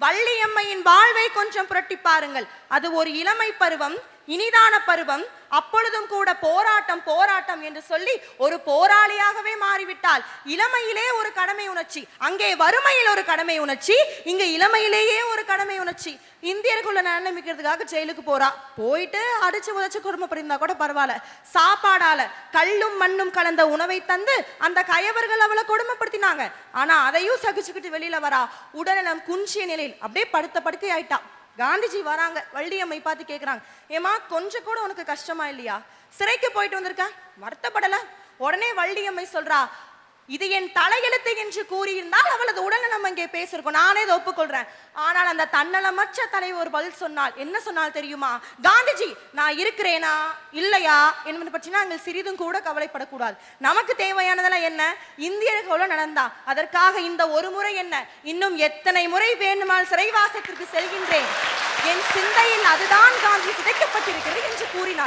வள்ளியம்மையின் வாழ்வை கொஞ்சம் புரட்டி பாருங்கள். அது ஒரு இளமை பருவம், இனிதான பருவம். அப்பொழுதும் கூட போராட்டம் போராட்டம் என்று சொல்லி ஒரு போராளியாகவே மாறிவிட்டால். இளமையிலே ஒரு கடமை உணர்ச்சி, அங்கே வறுமையில் ஒரு கடமை உணர்ச்சி, இங்க இளமையிலேயே ஒரு கடமை உணர்ச்சி. இந்தியர்களுள்ள நிலைமைக்கிறதுக்காக ஜெயிலுக்கு போறா. போயிட்டு அடிச்சு உதச்சு குடும்பப்பட்டிருந்தா கூட பரவாயில்ல, சாப்பாடால கல்லும் மண்ணும் கலந்த உணவை தந்து அந்த கயவர்கள் அவளை கொடுமைப்படுத்தினாங்க. ஆனா அதையும் சகிச்சுக்கிட்டு வெளியில வரா. உடல்நலம் குன்றிய நிலையில் அப்படியே படுத்த படுக்கை ஆயிட்டா. காந்திஜி வராங்க, வள்ளியம்மை பார்த்து கேட்குறாங்க, ஏமா கொஞ்சம் கூட உனக்கு கஷ்டமா இல்லையா? சிறைக்கு போயிட்டு வந்திருக்க, வருத்தப்படல? உடனே வள்ளியம்மை சொல்றா, இது என் தலையெழுத்து என்று கூறியிருந்தால் அவளது உடல்நலம் அங்கே பேசிருக்கோம், நானே இதை ஒப்புக்கொள்றேன். ஆனால் அந்த தன்னலமற்ற தலைவர் ஒரு பதில் சொன்னால், என்ன சொன்னால் தெரியுமா? காந்திஜி, நான் இருக்கிறேனா இல்லையா என்பதை பற்றி நாங்கள் சிறிதும் கூட கவலைப்படக்கூடாது. நமக்கு தேவையானதெல்லாம் என்ன? இந்தியர்களோட நடந்தா அதற்காக இந்த ஒரு முறை என்ன, இன்னும் எத்தனை முறை வேண்டுமானால் சிறைவாசத்திற்கு செல்கின்றேன். என் சிந்தையில் அதுதான் காந்தி